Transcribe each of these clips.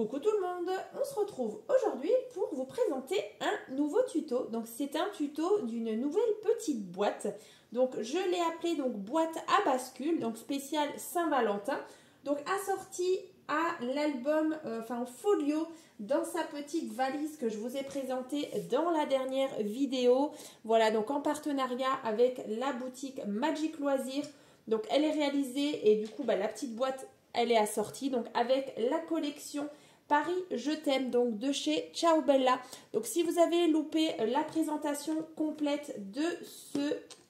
Coucou tout le monde, on se retrouve aujourd'hui pour vous présenter un nouveau tuto. Donc c'est un tuto d'une nouvelle petite boîte. Donc je l'ai appelée donc boîte à bascule, donc spéciale Saint-Valentin. Donc assortie à l'album, en folio dans sa petite valise que je vous ai présentée dans la dernière vidéo. Voilà, donc en partenariat avec la boutique Magic Loisirs. Donc elle est réalisée et du coup la petite boîte elle est assortie donc avec la collection Paris Je t'aime donc de chez Ciao Bella. Donc si vous avez loupé la présentation complète de ce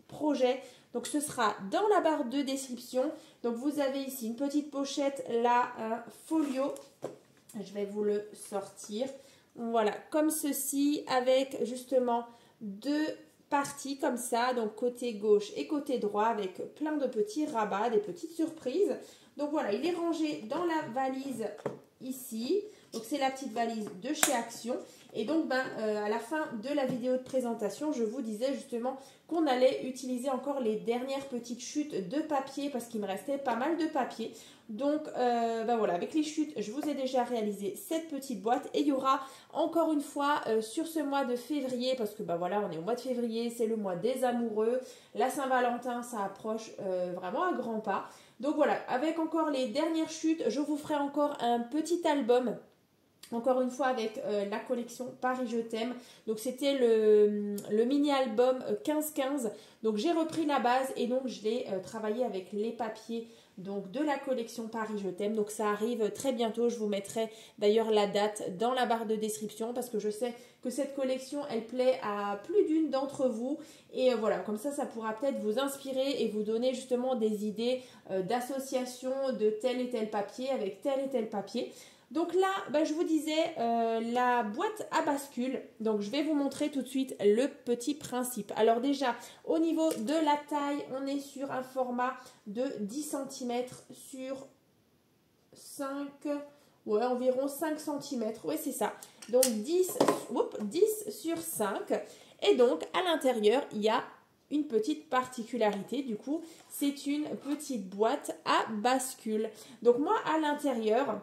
projet, donc ce sera dans la barre de description. Donc vous avez ici une petite pochette, là un folio. Je vais vous le sortir. Voilà, comme ceci avec justement deux parties comme ça, donc côté gauche et côté droit avec plein de petits rabats, des petites surprises. Donc voilà, il est rangé dans la valise ici. Donc c'est la petite valise de chez Action. Et donc à la fin de la vidéo de présentation, je vous disais justement qu'on allait utiliser encore les dernières petites chutes de papier parce qu'il me restait pas mal de papier. Donc voilà, avec les chutes, je vous ai déjà réalisé cette petite boîte. Et il y aura encore une fois sur ce mois de février, parce que voilà, on est au mois de février, c'est le mois des amoureux. La Saint-Valentin, ça approche vraiment à grands pas. Donc voilà, avec encore les dernières chutes, je vous ferai encore un petit album. Encore une fois avec la collection Paris Je t'aime. Donc c'était le mini-album 15-15. Donc j'ai repris la base et donc je l'ai travaillé avec les papiers donc de la collection Paris Je t'aime. Donc ça arrive très bientôt. Je vous mettrai d'ailleurs la date dans la barre de description parce que je sais que cette collection elle plaît à plus d'une d'entre vous. Et voilà, comme ça pourra peut-être vous inspirer et vous donner justement des idées d'association de tel et tel papier avec tel et tel papier. Donc là, je vous disais, la boîte à bascule, donc je vais vous montrer tout de suite le petit principe. Alors déjà, au niveau de la taille, on est sur un format de 10 cm sur 5, environ 5 cm, oui c'est ça. Donc 10 sur 5 et donc à l'intérieur, il y a une petite particularité, du coup, c'est une petite boîte à bascule. Donc moi, à l'intérieur...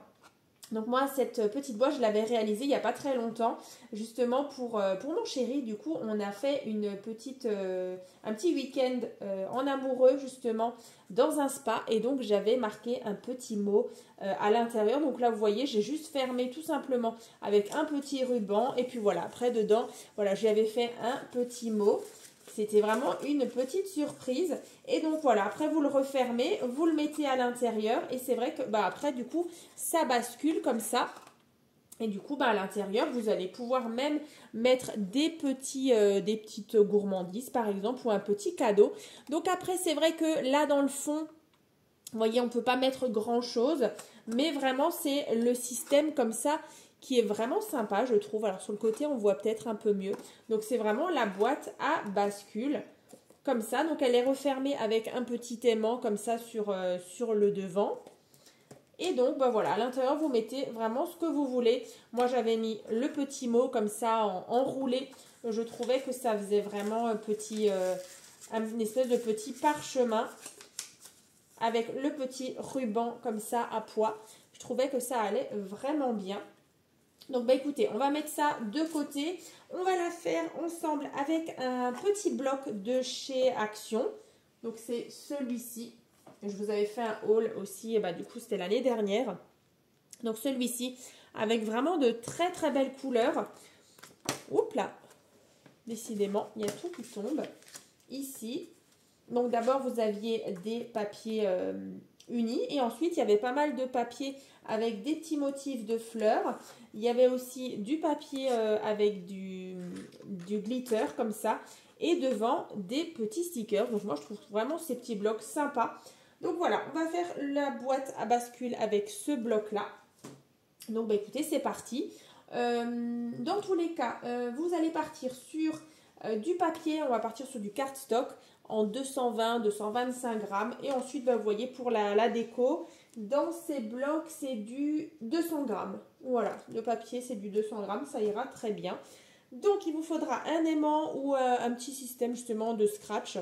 Donc moi, cette petite boîte, je l'avais réalisée il n'y a pas très longtemps, justement pour mon chéri. Du coup, on a fait un petit week-end en amoureux, justement, dans un spa. Et donc, j'avais marqué un petit mot à l'intérieur. Donc là, vous voyez, j'ai juste fermé tout simplement avec un petit ruban. Et puis voilà, après, dedans, voilà, j'avais fait un petit mot. C'était vraiment une petite surprise. Et donc voilà, après vous le refermez, vous le mettez à l'intérieur. Et c'est vrai que après du coup, ça bascule comme ça. Et du coup, à l'intérieur, vous allez pouvoir même mettre des petites gourmandises par exemple ou un petit cadeau. Donc après, c'est vrai que là dans le fond, vous voyez, on ne peut pas mettre grand chose. Mais vraiment, c'est le système comme ça qui est vraiment sympa, je trouve. Alors, sur le côté, on voit peut-être un peu mieux. Donc, c'est vraiment la boîte à bascule, comme ça. Donc, elle est refermée avec un petit aimant, comme ça, sur le devant. Et donc, voilà, à l'intérieur, vous mettez vraiment ce que vous voulez. Moi, j'avais mis le petit mot, comme ça, enroulé. Je trouvais que ça faisait vraiment une espèce de petit parchemin avec le petit ruban, comme ça, à pois. Je trouvais que ça allait vraiment bien. Donc écoutez, on va mettre ça de côté. On va la faire ensemble avec un petit bloc de chez Action. Donc c'est celui-ci. Je vous avais fait un haul aussi, et du coup c'était l'année dernière. Donc celui-ci avec vraiment de très très belles couleurs. Oups là, décidément, il y a tout qui tombe. Ici, donc d'abord vous aviez des papiers unis et ensuite il y avait pas mal de papiers avec des petits motifs de fleurs. Il y avait aussi du papier avec du glitter comme ça et devant des petits stickers. Donc moi je trouve vraiment ces petits blocs sympas. Donc voilà, on va faire la boîte à bascule avec ce bloc là. Donc écoutez, c'est parti. Dans tous les cas, vous allez partir sur du papier, on va partir sur du cardstock en 220-225 grammes. Et ensuite, vous voyez, pour la déco, dans ces blocs, c'est du 200 grammes. Voilà, le papier, c'est du 200 grammes, ça ira très bien. Donc, il vous faudra un aimant ou un petit système, justement, de scratch.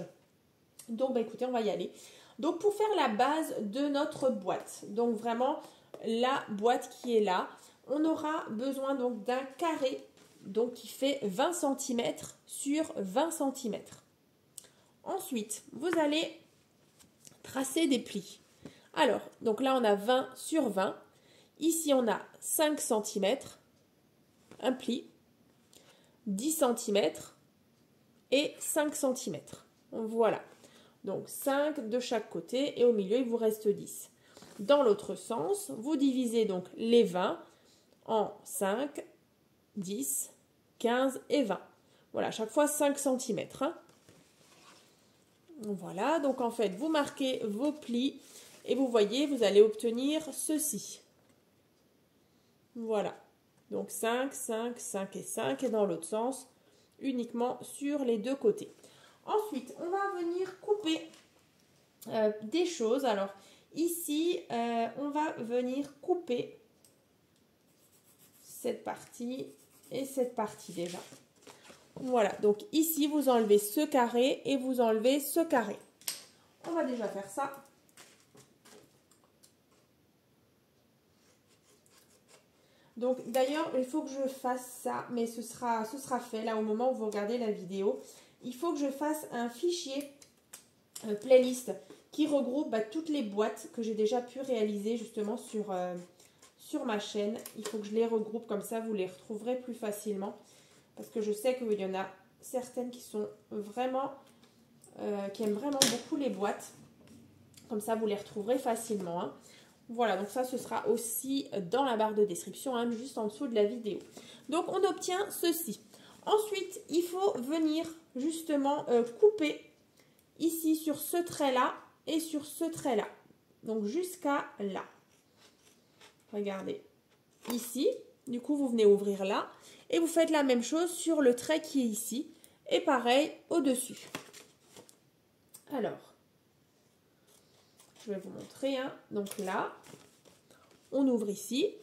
Donc, écoutez, on va y aller. Donc, pour faire la base de notre boîte, donc vraiment, la boîte qui est là, on aura besoin donc d'un carré donc qui fait 20 cm sur 20 cm. Ensuite, vous allez tracer des plis. Alors, donc là, on a 20 sur 20. Ici, on a 5 cm, un pli, 10 cm et 5 cm. Voilà. Donc, 5 de chaque côté et au milieu, il vous reste 10. Dans l'autre sens, vous divisez donc les 20 en 5, 10, 15 et 20. Voilà, à chaque fois 5 cm. Voilà, donc en fait, vous marquez vos plis et vous voyez, vous allez obtenir ceci. Voilà, donc 5, 5, 5 et 5 et dans l'autre sens, uniquement sur les deux côtés. Ensuite, on va venir couper des choses. Alors, ici, on va venir couper cette partie et cette partie déjà. Voilà, donc ici, vous enlevez ce carré et vous enlevez ce carré. On va déjà faire ça. Donc d'ailleurs, il faut que je fasse ça, mais ce sera fait là au moment où vous regardez la vidéo. Il faut que je fasse un fichier playlist qui regroupe toutes les boîtes que j'ai déjà pu réaliser justement sur ma chaîne. Il faut que je les regroupe comme ça, vous les retrouverez plus facilement. Parce que je sais qu'il y en a certaines qui sont vraiment, qui aiment vraiment beaucoup les boîtes. Comme ça, vous les retrouverez facilement. Hein. Voilà, donc ça, ce sera aussi dans la barre de description, hein, juste en dessous de la vidéo. Donc, on obtient ceci. Ensuite, il faut venir justement couper ici sur ce trait-là et sur ce trait-là. Donc, jusqu'à là. Regardez. Ici, du coup, vous venez ouvrir là. Et vous faites la même chose sur le trait qui est ici. Et pareil, au-dessus. Alors, je vais vous montrer. Hein. Donc là, on ouvre ici.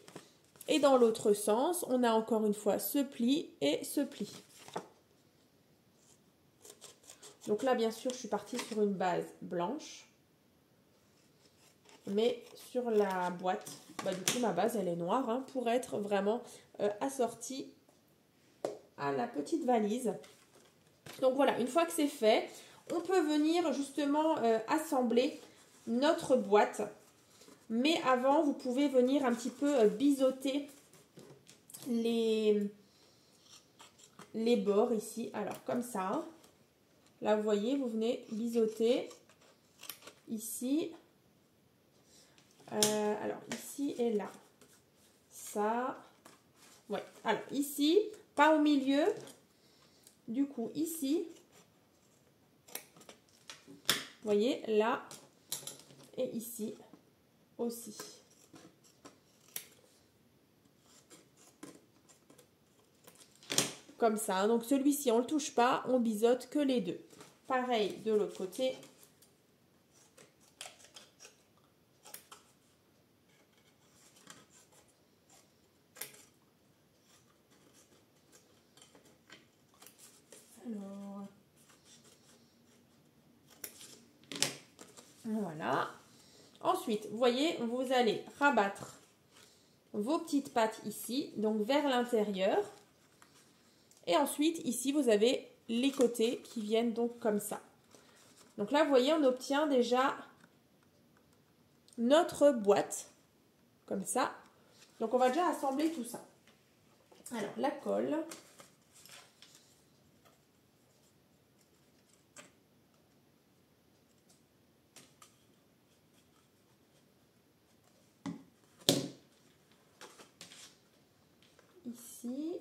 Et dans l'autre sens, on a encore une fois ce pli et ce pli. Donc là, bien sûr, je suis partie sur une base blanche. Mais sur la boîte, du coup, ma base, elle est noire hein, pour être vraiment assortie à la petite valise. Donc voilà, une fois que c'est fait, on peut venir justement assembler notre boîte. Mais avant, vous pouvez venir un petit peu biseauter les bords ici. Alors comme ça. Là, vous voyez, vous venez biseauter ici. Alors ici et là. Ça. Ouais. Alors ici, pas au milieu. Du coup, ici. Vous voyez, là. Et ici aussi. Comme ça. Donc celui-ci, on ne le touche pas. On biseaute que les deux. Pareil de l'autre côté. Alors, voilà. Ensuite, vous voyez, vous allez rabattre vos petites pattes ici, donc vers l'intérieur. Et ensuite, ici, vous avez les côtés qui viennent donc comme ça. Donc là, vous voyez, on obtient déjà notre boîte, comme ça. Donc, on va déjà assembler tout ça. Alors, la colle. Ici.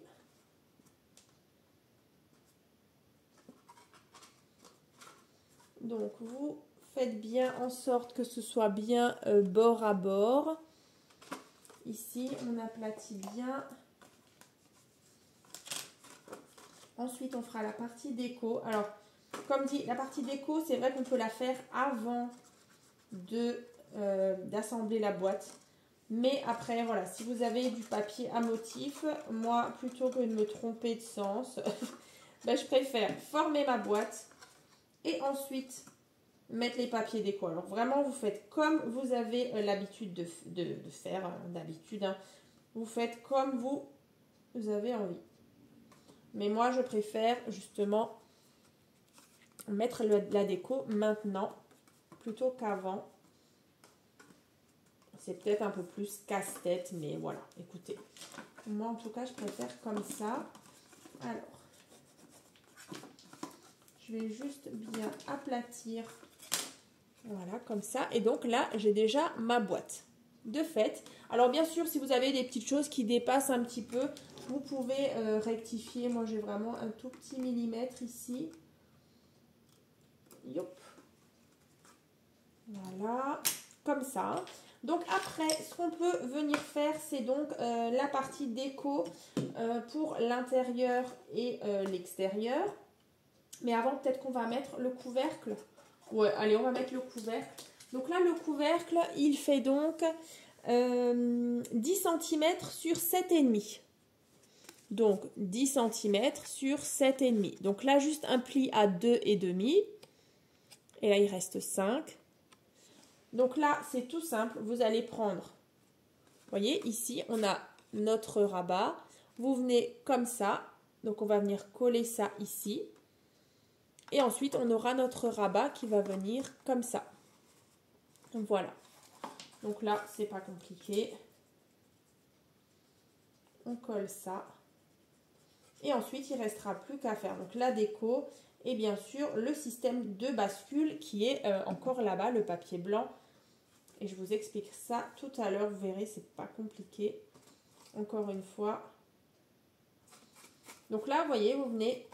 Donc, vous faites bien en sorte que ce soit bien bord à bord. Ici, on aplatit bien. Ensuite, on fera la partie déco. Alors, comme dit, la partie déco, c'est vrai qu'on peut la faire avant d'assembler la boîte. Mais après, voilà, si vous avez du papier à motif, moi, plutôt que de me tromper de sens, je préfère former ma boîte et ensuite mettre les papiers déco. Alors vraiment, vous faites comme vous avez l'habitude de faire d'habitude. Hein. Vous faites comme vous avez envie. Mais moi, je préfère justement mettre la déco maintenant plutôt qu'avant. C'est peut-être un peu plus casse-tête, mais voilà, écoutez. Moi, en tout cas, je préfère comme ça. Alors, je vais juste bien aplatir. Voilà, comme ça. Et donc là, j'ai déjà ma boîte de fait. Alors, bien sûr, si vous avez des petites choses qui dépassent un petit peu, vous pouvez rectifier. Moi, j'ai vraiment un tout petit millimètre ici. Yop. Voilà, comme ça. Donc après, ce qu'on peut venir faire, c'est donc la partie déco pour l'intérieur et l'extérieur. Mais avant, peut-être qu'on va mettre le couvercle. Ouais, allez, on va mettre le couvercle. Donc là, le couvercle, il fait donc 10 cm sur 7,5. Donc 10 cm sur 7,5. Donc là, juste un pli à 2,5. Et là, il reste 5. Donc là, c'est tout simple. Vous allez prendre, vous voyez, ici, on a notre rabat. Vous venez comme ça. Donc, on va venir coller ça ici. Et ensuite, on aura notre rabat qui va venir comme ça. Voilà. Donc là, c'est pas compliqué. On colle ça. Et ensuite, il ne restera plus qu'à faire. Donc, la déco et bien sûr, le système de bascule qui est encore là-bas, le papier blanc. Et je vous explique ça tout à l'heure. Vous verrez, c'est pas compliqué. Encore une fois. Donc là, vous voyez, vous venez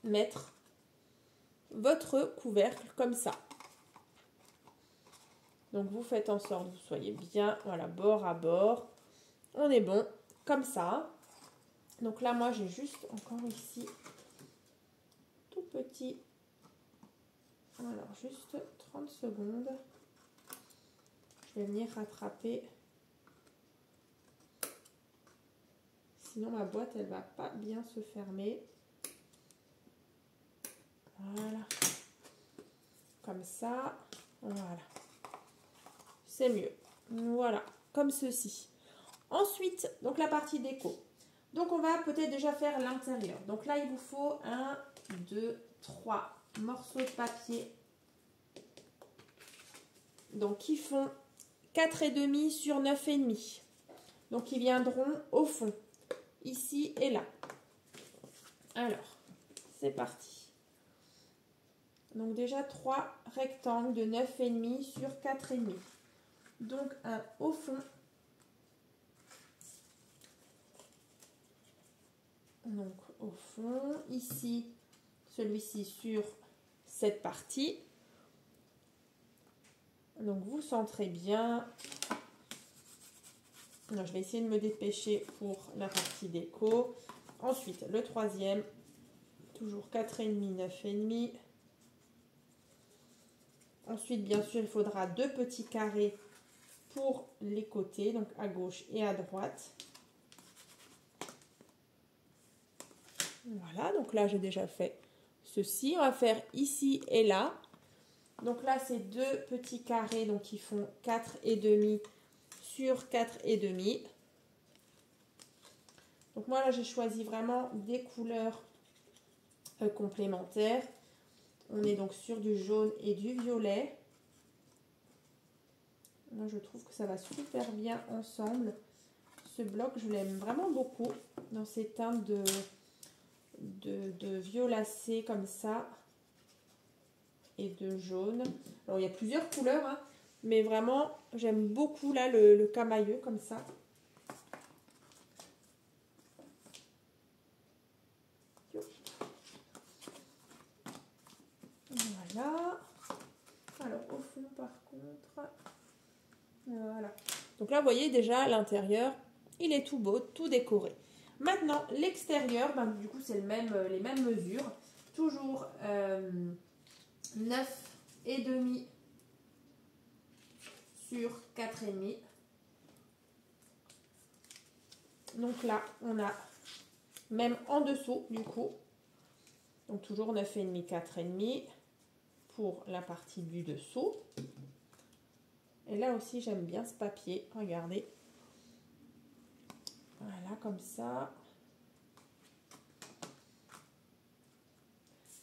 mettre votre couvercle comme ça. Donc, vous faites en sorte que vous soyez bien, voilà, bord à bord. On est bon, comme ça. Donc là, moi, j'ai juste encore ici, tout petit. Alors, juste 30 secondes. Je vais venir rattraper. Sinon, ma boîte, elle va pas bien se fermer. Voilà. Comme ça. Voilà. C'est mieux. Voilà. Comme ceci. Ensuite, donc la partie déco. Donc, on va peut-être déjà faire l'intérieur. Donc là, il vous faut 1, 2, 3 morceaux de papier. Donc, qui font 4,5 sur 9,5. Donc, ils viendront au fond. Ici et là. Alors, c'est parti. Donc, déjà 3 rectangles de 9,5 sur 4,5. Donc, un au fond. Donc, au fond. Ici, celui-ci sur cette partie. Donc, vous centrez bien. Alors, je vais essayer de me dépêcher pour la partie déco. Ensuite, le troisième. Toujours 4,5, 9,5. Ensuite, bien sûr, il faudra 2 petits carrés pour les côtés, donc à gauche et à droite. Voilà, donc là, j'ai déjà fait ceci. On va faire ici et là. Donc là, c'est 2 petits carrés, donc qui font 4,5 sur 4,5. Donc moi, là, j'ai choisi vraiment des couleurs complémentaires. On est donc sur du jaune et du violet. Moi, je trouve que ça va super bien ensemble. Ce bloc, je l'aime vraiment beaucoup dans ces teintes de violacé comme ça et de jaune. Alors, il y a plusieurs couleurs, hein, mais vraiment, j'aime beaucoup là le camailleux comme ça. Voilà. Alors, au fond, par contre, voilà. Donc là, vous voyez déjà l'intérieur, il est tout beau, tout décoré. Maintenant, l'extérieur, ben, du coup, c'est les mêmes mesures. Toujours 9,5 sur 4,5. Donc là, on a même en dessous, du coup. Donc toujours 9,5, 4,5 pour la partie du dessous. Et là aussi, j'aime bien ce papier. Regardez. comme ça.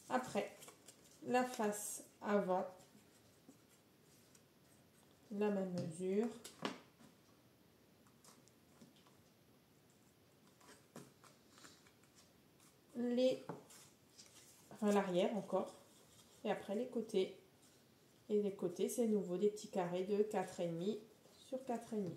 Après, la face avant, la même mesure. L'arrière encore. Et après les côtés. Et les côtés, c'est nouveau des petits carrés de 4,5 sur 4,5.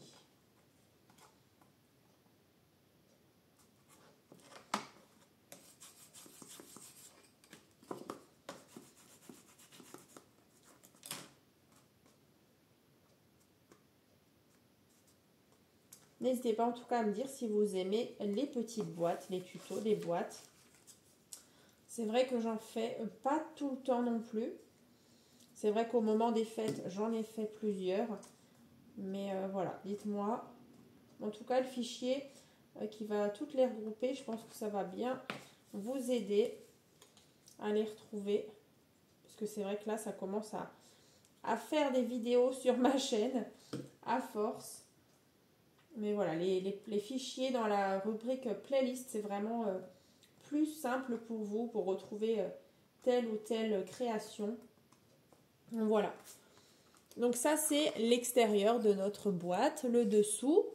N'hésitez pas en tout cas à me dire si vous aimez les petites boîtes, les tutos, les boîtes. C'est vrai que j'en fais pas tout le temps non plus. C'est vrai qu'au moment des fêtes, j'en ai fait plusieurs. Mais voilà, dites-moi. En tout cas, le fichier qui va toutes les regrouper, je pense que ça va bien vous aider à les retrouver. Parce que c'est vrai que là, ça commence à faire des vidéos sur ma chaîne à force. Mais voilà, les fichiers dans la rubrique playlist, c'est vraiment plus simple pour vous, pour retrouver telle ou telle création. Voilà. Donc ça, c'est l'extérieur de notre boîte, le dessous.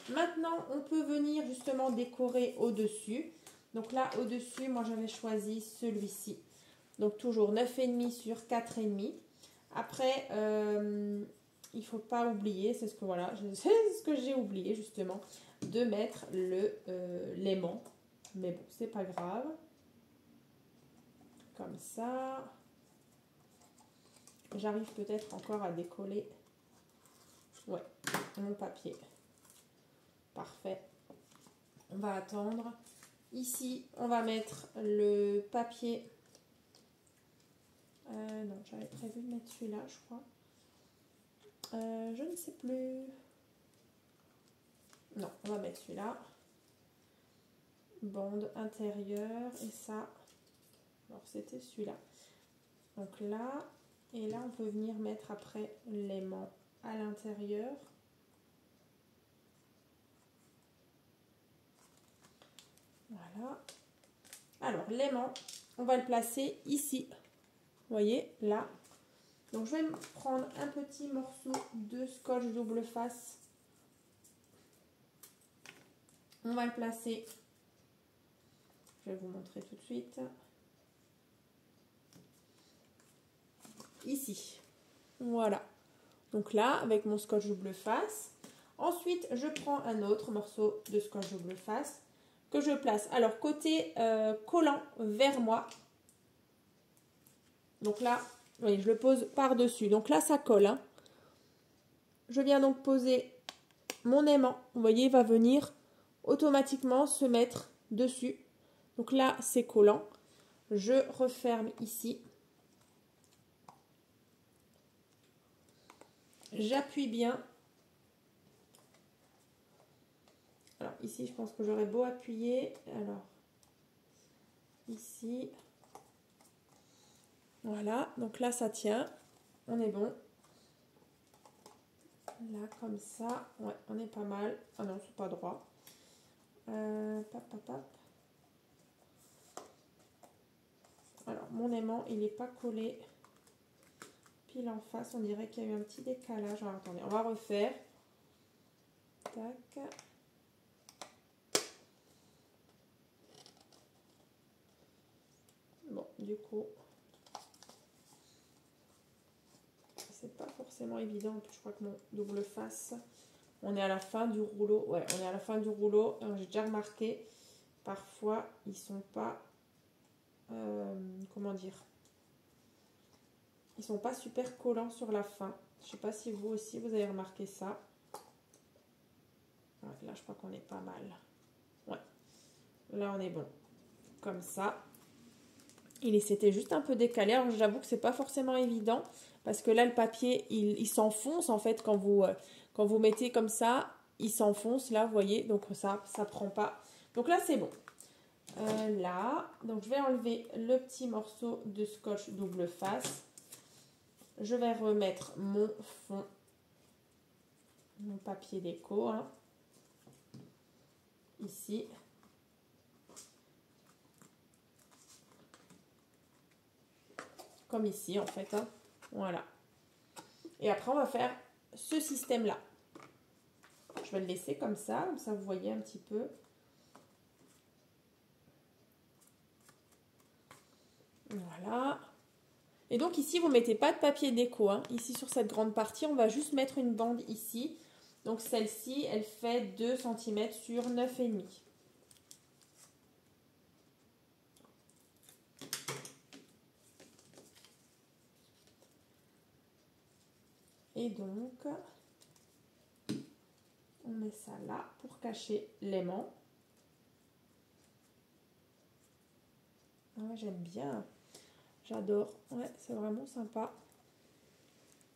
Maintenant, on peut venir justement décorer au-dessus. Donc là, au-dessus, moi, j'avais choisi celui-ci. Donc toujours 9,5 sur 4,5. Après, il ne faut pas oublier, c'est ce que j'ai oublié justement, de mettre l'aimant. Mais bon, c'est pas grave. Comme ça. J'arrive peut-être encore à décoller. Ouais, mon papier. Parfait. On va attendre. Ici, on va mettre le papier. Non, j'avais prévu de mettre celui-là, je crois. Je ne sais plus. Non, on va mettre celui-là. Bande intérieure. Et ça. Alors, c'était celui-là. Donc là. Et là, on peut venir mettre après l'aimant à l'intérieur. Voilà. Alors, l'aimant, on va le placer ici. Vous voyez, là. Donc, je vais prendre un petit morceau de scotch double face. On va le placer. Je vais vous montrer tout de suite. Ici. Voilà. Donc là, avec mon scotch double face. Ensuite, je prends un autre morceau de scotch double face que je place. Alors, côté collant vers moi. Donc là, vous voyez, je le pose par-dessus. Donc là, ça colle. Hein. Je viens donc poser mon aimant. Vous voyez, il va venir automatiquement se mettre dessus. Donc là, c'est collant. Je referme ici. J'appuie bien. Alors ici, je pense que j'aurais beau appuyer. Alors, ici. Voilà, donc là, ça tient. On est bon. Là, comme ça. Ouais, on est pas mal. Ah non, c'est pas droit. Pap, pap, pap. Alors, mon aimant, il n'est pas collé pile en face. On dirait qu'il y a eu un petit décalage. Alors, attendez, on va refaire. Tac. Bon, du coup, c'est pas forcément évident. Je crois que mon double face, on est à la fin du rouleau. Ouais, on est à la fin du rouleau. J'ai déjà remarqué, parfois, ils sont pas, comment dire, ils sont pas super collants sur la fin. Je sais pas si vous aussi, vous avez remarqué ça. Ouais, là, je crois qu'on est pas mal. Ouais, là, on est bon. Comme ça. C'était juste un peu décalé. Alors, j'avoue que c'est pas forcément évident. Parce que là, le papier, il s'enfonce en fait quand vous mettez comme ça. Il s'enfonce là, vous voyez. Donc ça prend pas. Donc là, c'est bon. Là, donc je vais enlever le petit morceau de scotch double face. Je vais remettre mon fond. Mon papier déco. Hein. ici. Comme ici en fait, hein. Voilà. Et après on va faire ce système-là. Je vais le laisser comme ça vous voyez un petit peu. Voilà. Et donc ici, vous ne mettez pas de papier déco, hein. Ici, sur cette grande partie, on va juste mettre une bande ici. Donc celle-ci, elle fait 2 cm sur 9,5. Et donc, on met ça là pour cacher l'aimant. Ouais, j'aime bien. J'adore. Ouais, c'est vraiment sympa.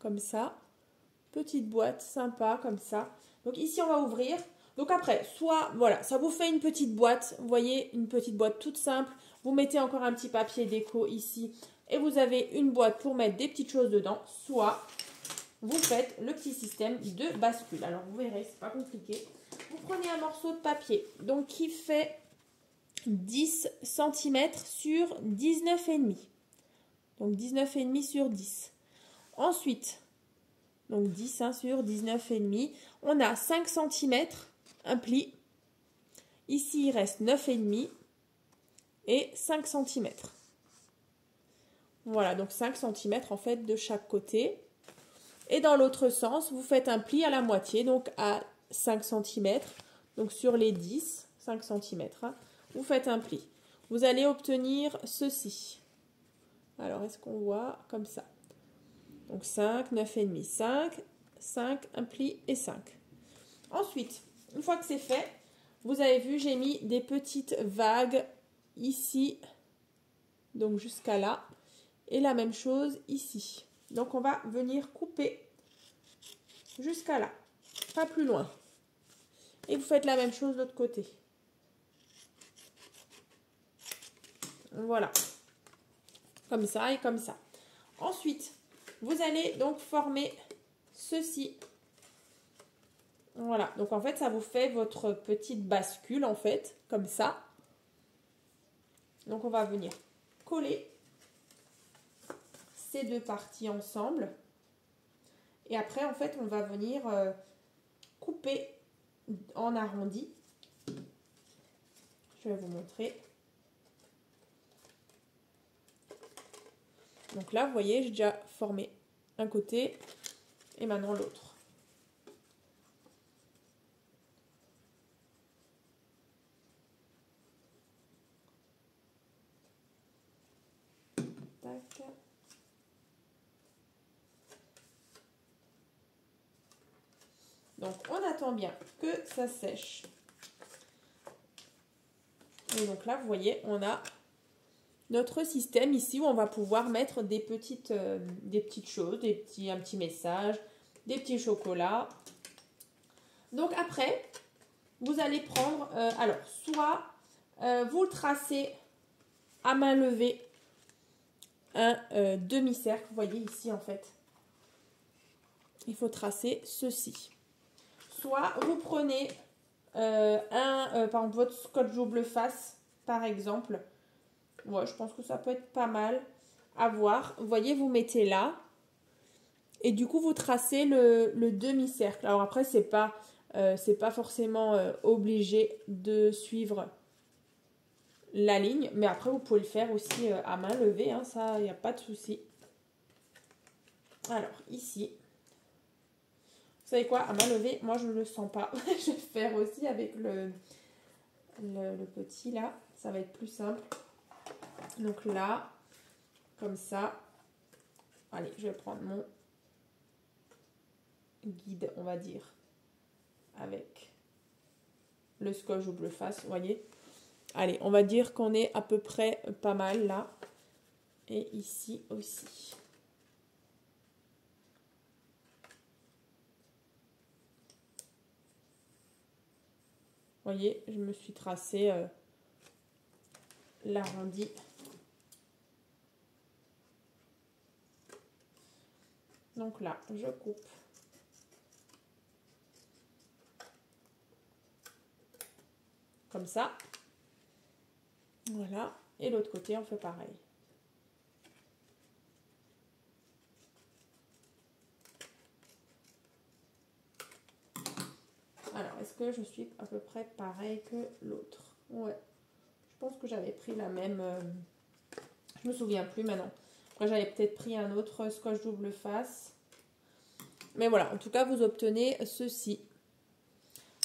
Comme ça. Petite boîte sympa comme ça. Donc ici, on va ouvrir. Donc après, soit, voilà, ça vous fait une petite boîte. Vous voyez, une petite boîte toute simple. Vous mettez encore un petit papier déco ici. Et vous avez une boîte pour mettre des petites choses dedans. Soit, vous faites le petit système de bascule. Alors, vous verrez, c'est pas compliqué. Vous prenez un morceau de papier. Donc, qui fait 10 cm sur 19,5. Donc, 19,5 sur 10. Ensuite, donc 10 hein, sur 19,5. On a 5 cm, un pli. Ici, il reste 9,5 et 5 cm. Voilà, donc 5 cm en fait de chaque côté. Et dans l'autre sens, vous faites un pli à la moitié, donc à 5 cm. Donc sur les 10, 5 cm, hein, vous faites un pli. Vous allez obtenir ceci. Alors, est-ce qu'on voit comme ça? Donc 5, 9,5, 5, 5, un pli et 5. Ensuite, une fois que c'est fait, vous avez vu, j'ai mis des petites vagues ici, donc jusqu'à là. Et la même chose ici. Donc on va venir couper jusqu'à là, pas plus loin. Et vous faites la même chose de l'autre côté. Voilà. Comme ça et comme ça. Ensuite, vous allez donc former ceci. Voilà. Donc en fait, ça vous fait votre petite bascule en fait, comme ça. Donc on va venir coller ces deux parties ensemble. Et après, en fait, on va venir couper en arrondi. Je vais vous montrer. Donc là, vous voyez, j'ai déjà formé un côté et maintenant l'autre. Tac. Donc, on attend bien que ça sèche. Et donc là, vous voyez, on a notre système ici où on va pouvoir mettre des petites choses, un petit message, des petits chocolats. Donc après, vous allez prendre, alors, soit vous le tracez à main levée, un demi-cercle, vous voyez ici en fait. Il faut tracer ceci. Soit vous prenez par exemple votre scotch double face, par exemple. Ouais, je pense que ça peut être pas mal à voir. Vous voyez, vous mettez là. Et du coup, vous tracez le demi-cercle. Alors après, c'est pas forcément obligé de suivre la ligne. Mais après, vous pouvez le faire aussi à main levée. Hein, ça, il n'y a pas de souci. Alors, ici. Vous savez quoi? À main levée, moi, je ne le sens pas. Je vais faire aussi avec le petit là. Ça va être plus simple. Donc là, comme ça. Allez, je vais prendre mon guide, on va dire, avec le scotch double face, vous voyez. Allez, on va dire qu'on est à peu près pas mal là. Et ici aussi. Vous voyez, je me suis tracé l'arrondi. Donc là, je coupe. comme ça. Voilà, et l'autre côté, on fait pareil. Alors, est-ce que je suis à peu près pareil que l'autre? Ouais, je pense que j'avais pris la même... je me souviens plus maintenant. Après, j'avais peut-être pris un autre scotch double face. Mais voilà, en tout cas, vous obtenez ceci.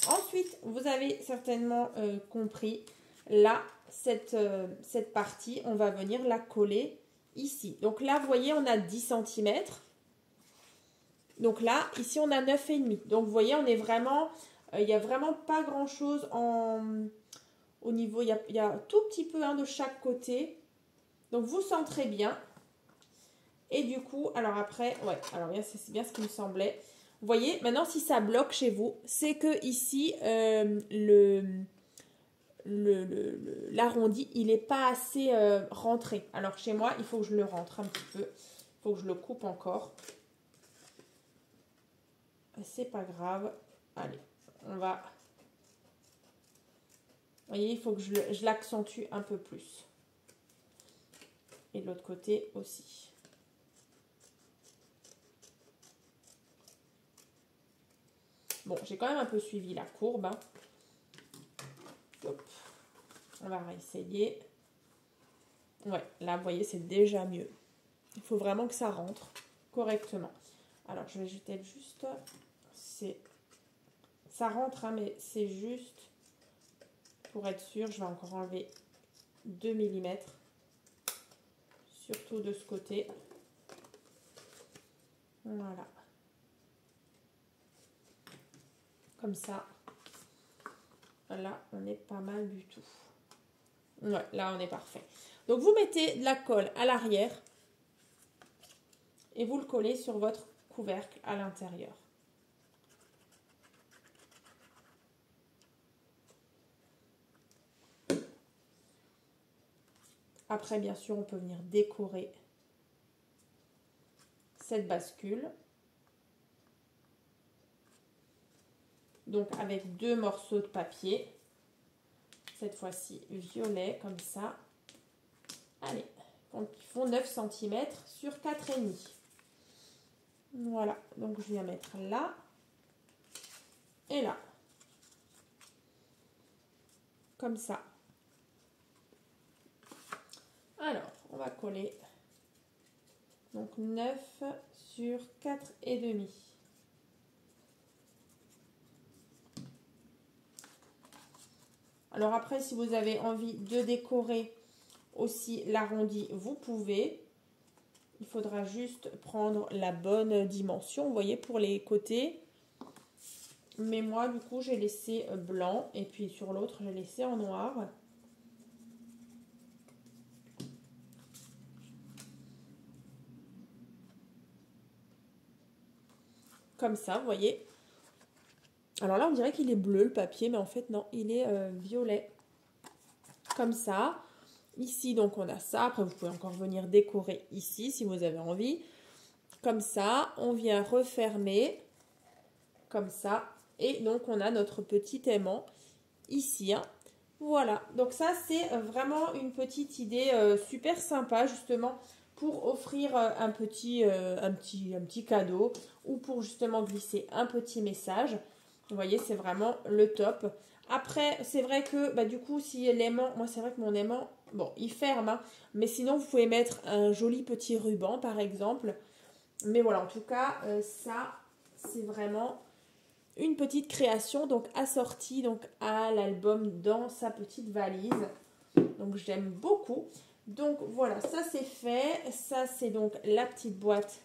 Ensuite, vous avez certainement compris, là, cette partie, on va venir la coller ici. Donc là, vous voyez, on a 10 cm. Donc là, ici, on a 9,5. Donc, vous voyez, on est vraiment... il n'y a vraiment pas grand-chose au niveau... Il y a un tout petit peu de chaque côté. Donc, vous centrez bien. Et du coup, alors après... Ouais, alors c'est bien ce qui me semblait. Vous voyez, maintenant, si ça bloque chez vous, c'est que ici, l'arrondi, il n'est pas assez rentré. Alors, chez moi, il faut que je le rentre un petit peu. Il faut que je le coupe encore. C'est pas grave. Allez, on va... Vous voyez, il faut que je l'accentue un peu plus. Et de l'autre côté aussi. Bon, j'ai quand même un peu suivi la courbe. Hein. Hop. On va réessayer. Ouais, là, vous voyez, c'est déjà mieux. Il faut vraiment que ça rentre correctement. Alors, je vais jeter juste... Ça rentre, hein, mais c'est juste... Pour être sûr, je vais encore enlever 2 mm. Surtout de ce côté. Voilà. Comme ça. Là, on est pas mal du tout. Ouais, là, on est parfait. Donc, vous mettez de la colle à l'arrière. Et vous le collez sur votre couvercle à l'intérieur. Après, bien sûr, on peut venir décorer cette bascule. Donc, avec 2 morceaux de papier. Cette fois-ci, violet, comme ça. Allez, donc ils font 9 cm sur 4,5. Voilà, donc je viens mettre là et là. Comme ça. Alors, on va coller. Donc 9 sur 4,5. Alors après, si vous avez envie de décorer aussi l'arrondi, vous pouvez. Il faudra juste prendre la bonne dimension, vous voyez, pour les côtés. Mais moi, du coup, j'ai laissé blanc. Et puis sur l'autre, j'ai laissé en noir. Comme ça, vous voyez. Alors là, on dirait qu'il est bleu, le papier. Mais en fait, non, il est violet. Comme ça. Ici, donc, on a ça. Après, vous pouvez encore venir décorer ici, si vous avez envie. Comme ça, on vient refermer. Comme ça. Et donc, on a notre petit aimant ici. Hein. Voilà. Donc, ça, c'est vraiment une petite idée super sympa, justement, pour offrir un petit cadeau ou pour, justement, glisser un petit message. Vous voyez, c'est vraiment le top. Après, c'est vrai que, bah, du coup, si l'aimant... Moi, c'est vrai que mon aimant, bon, il ferme. Hein, mais sinon, vous pouvez mettre un joli petit ruban, par exemple. Mais voilà, en tout cas, ça, c'est vraiment... une petite création donc assortie donc à l'album dans sa petite valise. Donc j'aime beaucoup. Donc voilà, ça c'est fait. Ça c'est donc la petite boîte.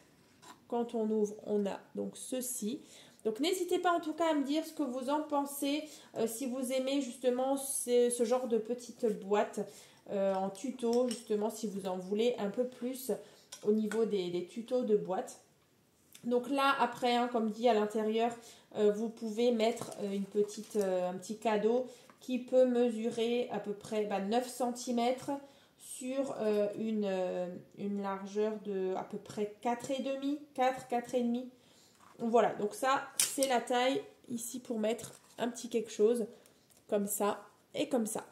Quand on ouvre, on a donc ceci. Donc n'hésitez pas en tout cas à me dire ce que vous en pensez. Si vous aimez justement ce genre de petite boîte en tuto. Justement si vous en voulez un peu plus au niveau des tutos de boîte. Donc là, après, hein, comme dit à l'intérieur, vous pouvez mettre un petit cadeau qui peut mesurer à peu près 9 cm sur une largeur de à peu près 4,5, 4,5. Voilà, donc ça, c'est la taille ici pour mettre un petit quelque chose comme ça. et comme ça.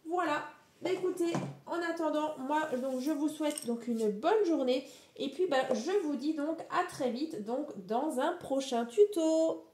Voilà. Bah, écoutez, en attendant, moi, donc, je vous souhaite donc une bonne journée. Et puis, bah, je vous dis donc à très vite donc, dans un prochain tuto.